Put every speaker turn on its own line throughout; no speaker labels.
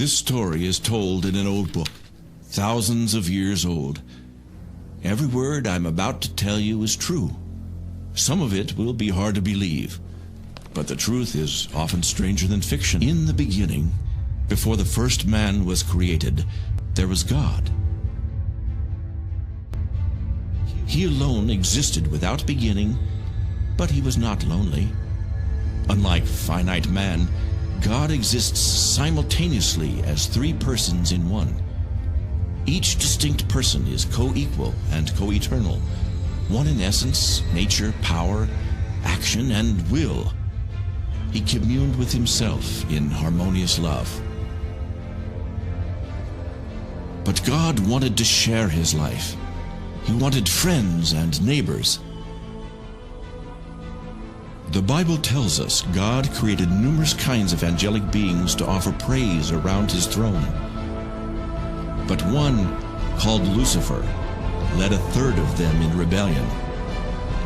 This story is told in an old book, thousands of years old. Every word I'm about to tell you is true. Some of it will be hard to believe, but the truth is often stranger than fiction. In the beginning, before the first man was created, there was God. He alone existed without beginning, but he was not lonely. Unlike finite man, God exists simultaneously as three persons in one. Each distinct person is co-equal and co-eternal, one in essence, nature, power, action, and will. He communed with himself in harmonious love. But God wanted to share his life. He wanted friends and neighbors. The Bible tells us God created numerous kinds of angelic beings to offer praise around his throne. But one, called Lucifer, led a third of them in rebellion.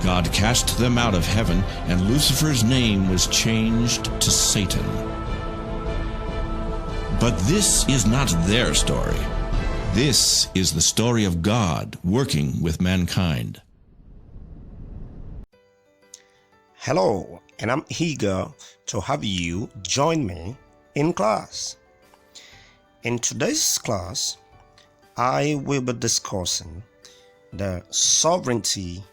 God cast them out of heaven, and Lucifer's name was changed to Satan. But this is not their story. This is the story of God working with mankind.
Hello, and I'm eager to have you join me in class. In today's class, I will be discussing the sovereignty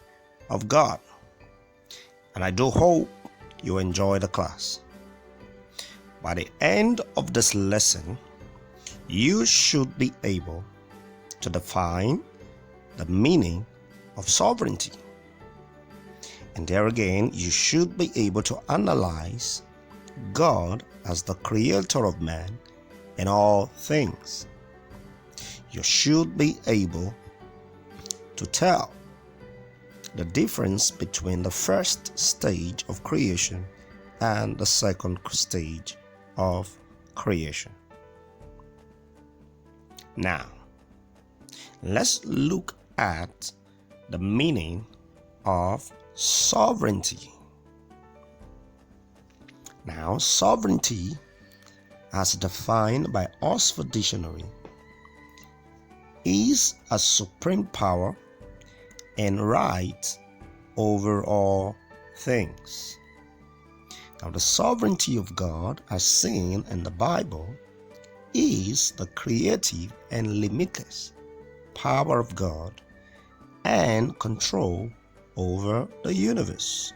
of God, and I do hope you enjoy the class. By the end of this lesson, you should be able to define the meaning of sovereignty. And there again, you should be able to analyze God as the creator of man and all things. You should be able to tell the difference between the first stage of creation and the second stage of creation. Now, let's look at the meaning of sovereignty. Now, sovereignty, as defined by Oxford Dictionary, is a supreme power and right over all things. Now, the sovereignty of God, as seen in the Bible, is the creative and limitless power of God and control over the universe.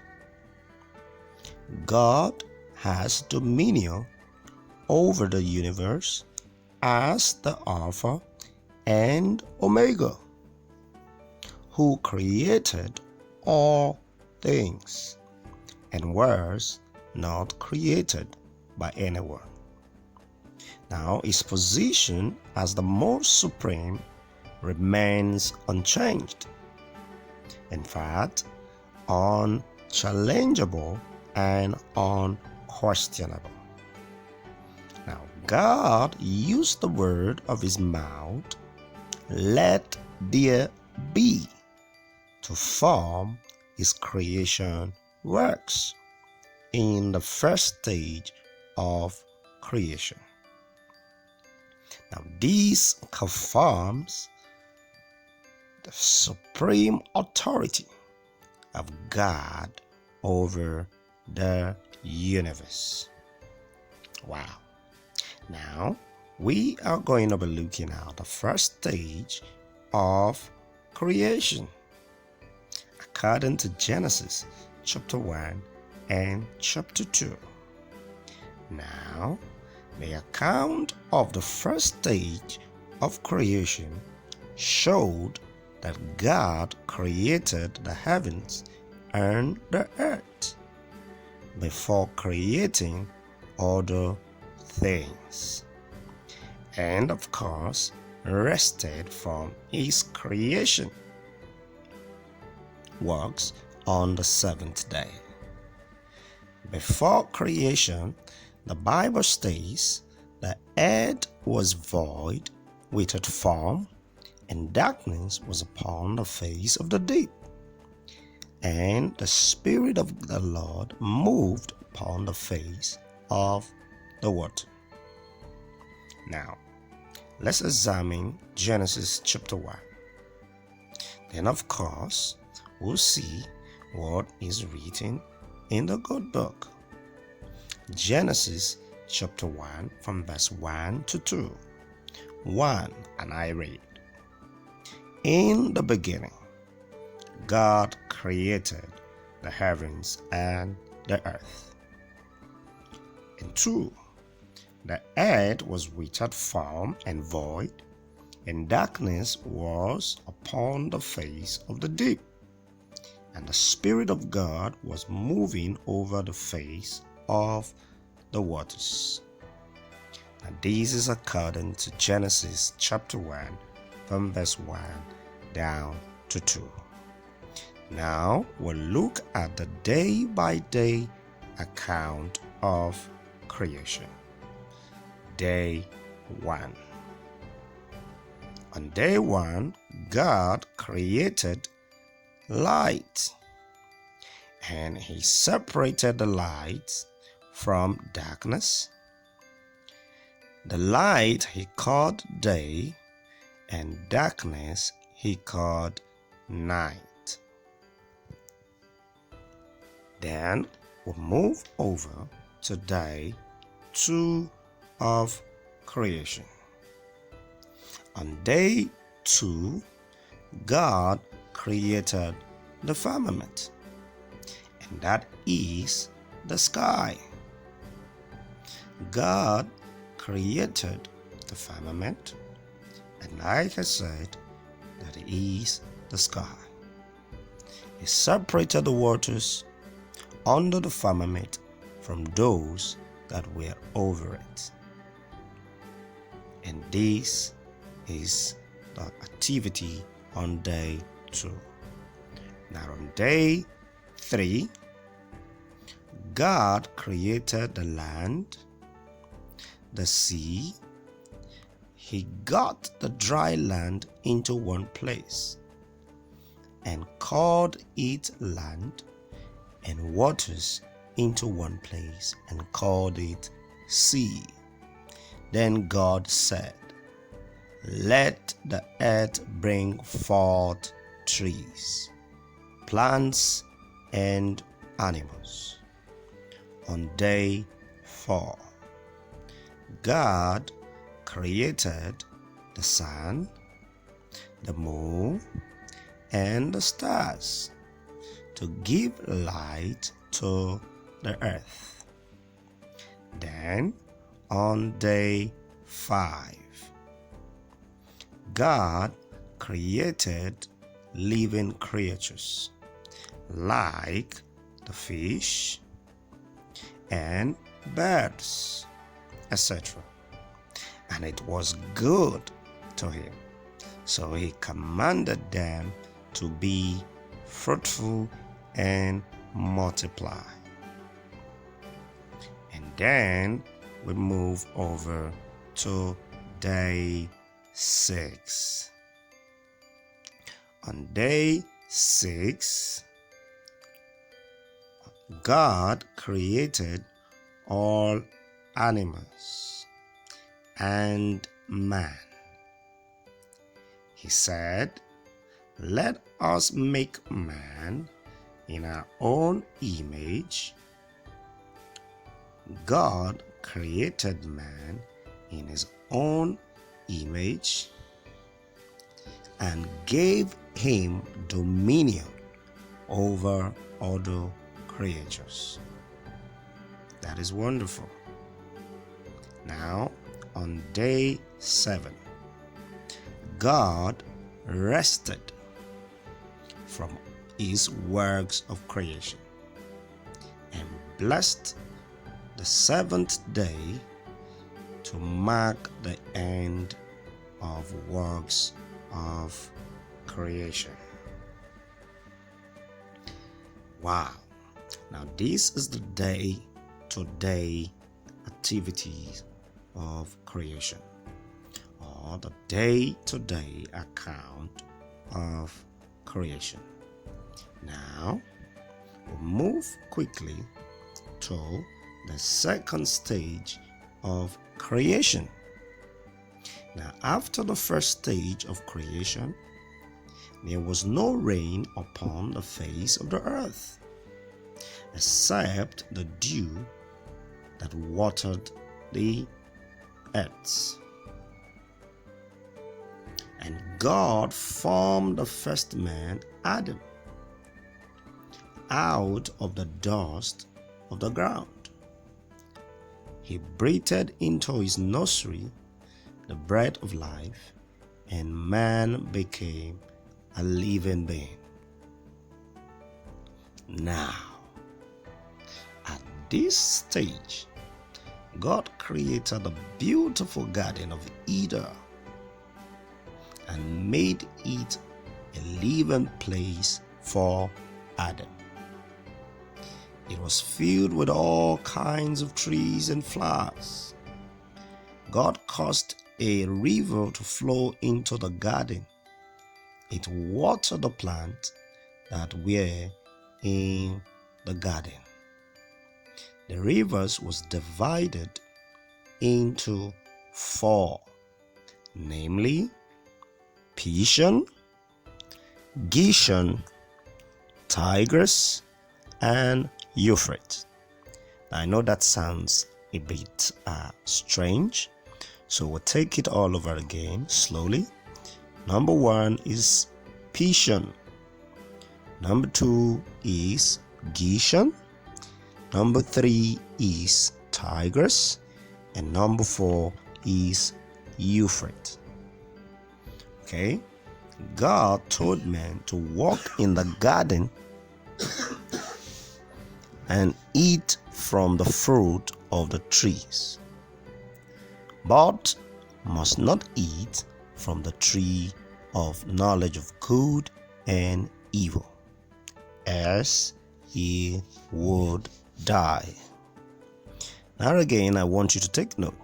God has dominion over the universe as the Alpha and Omega, who created all things and was not created by anyone. Now, his position as the most supreme remains unchanged. In fact, unchallengeable and unquestionable. Now, God used the word of his mouth, "Let there be," to form his creation works in the first stage of creation. Now, this confirms the supreme authority of God over the universe. Wow. Now, we are going to be looking at the first stage of creation, according to Genesis chapter 1 and chapter 2. Now, the account of the first stage of creation showed that God created the heavens and the earth before creating other things, and of course rested from his creation works on the seventh day. Before creation, the Bible states the earth was void without form, and darkness was upon the face of the deep. And the Spirit of the Lord moved upon the face of the water. Now, let's examine Genesis chapter 1. Then, of course, we'll see what is written in the good book. Genesis chapter 1 from verse 1 to 2. 1, and I read, "In the beginning, God created the heavens and the earth." And 2, "The earth was without form and void, and darkness was upon the face of the deep, and the Spirit of God was moving over the face of the waters." And this is according to Genesis chapter 1 from verse 1 down to 2. Now we'll look at the day-by-day account of creation. Day 1. On day 1, God created light, and He separated the light from darkness. The light He called day, and darkness He called night. Then we move over to day 2 of creation. On day 2, God created the firmament, and that is the sky. God created the firmament, and like I said, that is the sky. He separated the waters under the firmament from those that were over it. And this is the activity on day 2. Now on day 3, God created the land, the sea. He got the dry land into one place and called it land, and waters into one place and called it sea. Then God said, "Let the earth bring forth trees, plants, and animals." On day 4, God created the sun, the moon, and the stars to give light to the earth. Then on day 5, God created living creatures like the fish and birds, etc. And it was good to Him. So He commanded them to be fruitful and multiply. And then we move over to day 6. On day 6, God created all animals and man. He said, "Let us make man in our own image." God created man in His own image and gave him dominion over other creatures. That is wonderful. Now, on day 7, God rested from His works of creation and blessed the seventh day to mark the end of works of creation. Wow. Now this is the day-to-day activities of creation, or the day-to-day account of creation. Now we'll move quickly to the second stage of creation, Now, after the first stage of creation, there was no rain upon the face of the earth, except the dew that watered the earth. And God formed the first man, Adam, out of the dust of the ground. He breathed into his nostril the breath of life, and man became a living being. Now, at this stage, God created a beautiful garden of Eden and made it a living place for Adam. It was filled with all kinds of trees and flowers. God caused a river to flow into the garden. It watered the plants that were in the garden. The rivers was divided into 4, namely Pishon, Gishon, Tigris, and Euphrates. I know that sounds a bit strange, so we'll take it all over again slowly. Number 1 is Pishon. Number 2 is Gishon. Number 3 is Tigris. And number 4 is Euphrates. Okay? God told man to walk in the garden and eat from the fruit of the trees, but must not eat from the tree of knowledge of good and evil, as he would die. Now again, I want you to take note.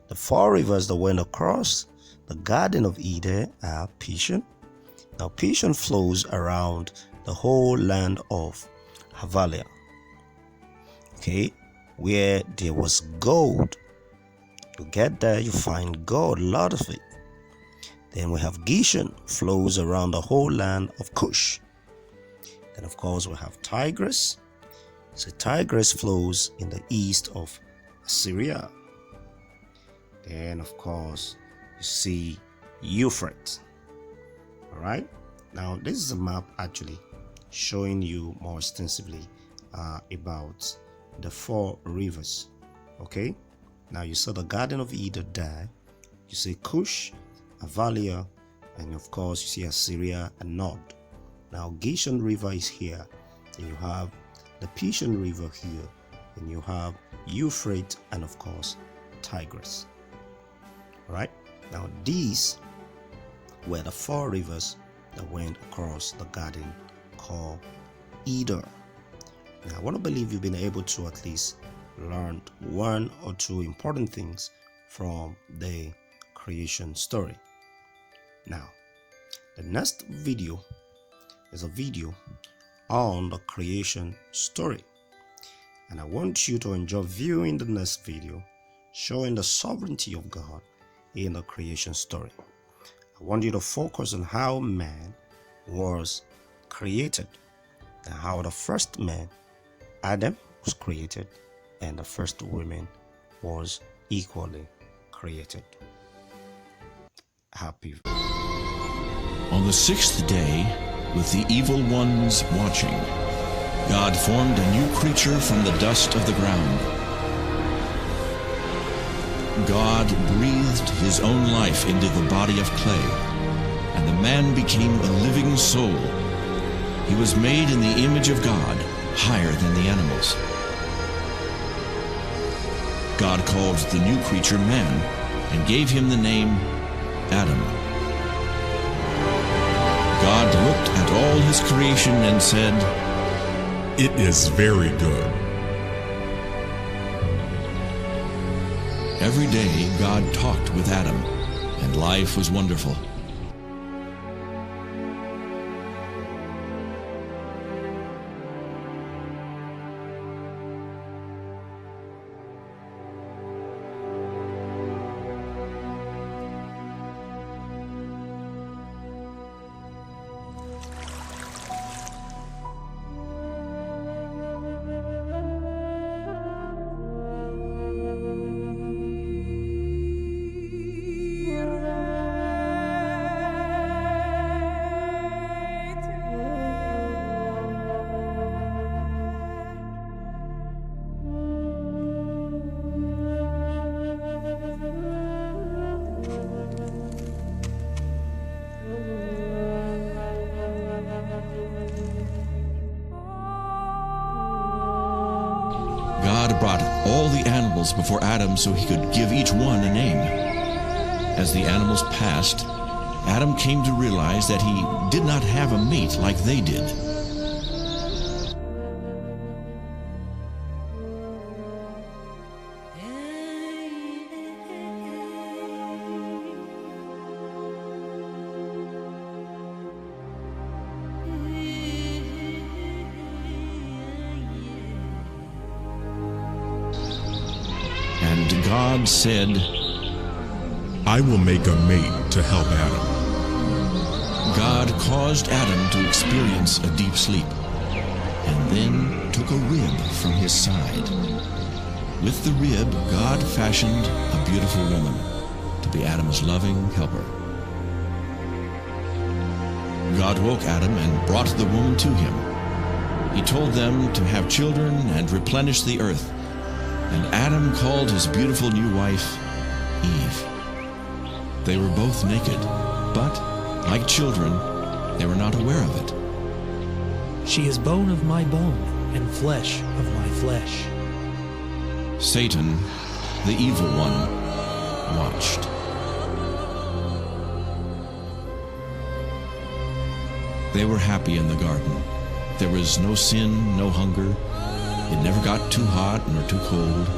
The 4 rivers that went across the Garden of Eden are Pishon. Now Pishon flows around the whole land of Havilah, okay, where there was gold. You get there, you find gold, a lot of it. Then we have Gishon, flows around the whole land of Cush. Then of course we have Tigris. So Tigris flows in the east of Assyria. Then of course you see Euphrates. All right. Now this is a map actually showing you more extensively about the 4 rivers. Okay. Now you saw the Garden of Eden there. You see Cush, Havilah, and of course you see Assyria and Nod. Now Gishon River is here. Then you have the Pishon River here. And you have Euphrates and of course Tigris. All right. Now these were the 4 rivers that went across the garden called Eden. Now I want to believe you've been able to at least learn 1 or 2 important things from the creation story. Now the next video is a video on the creation story, and I want you to enjoy viewing the next video showing the sovereignty of God in the creation story. I want you to focus on how man was created and how the first man, Adam, was created and the first woman was equally created. Happy.
On the 6th day, with the evil ones watching, God formed a new creature from the dust of the ground. God breathed his own life into the body of clay, and the man became a living soul. He was made in the image of God, higher than the animals. God called the new creature man and gave him the name Adam. God looked at all his creation and said,
"It is very good."
Every day God talked with Adam, and life was wonderful. God brought all the animals before Adam so he could give each one a name. As the animals passed, Adam came to realize that he did not have a mate like they did. And God said,
I will make a mate to help Adam.
God caused Adam to experience a deep sleep, and then took a rib from his side. With the rib, God fashioned a beautiful woman to be Adam's loving helper. God woke Adam and brought the woman to him. He told them to have children and replenish the earth, and Adam called his beautiful new wife Eve. They were both naked, but, like children, they were not aware of it.
She is bone of my bone and flesh of my flesh.
Satan, the evil one, watched. They were happy in the garden. There was no sin, no hunger. It never got too hot nor too cold.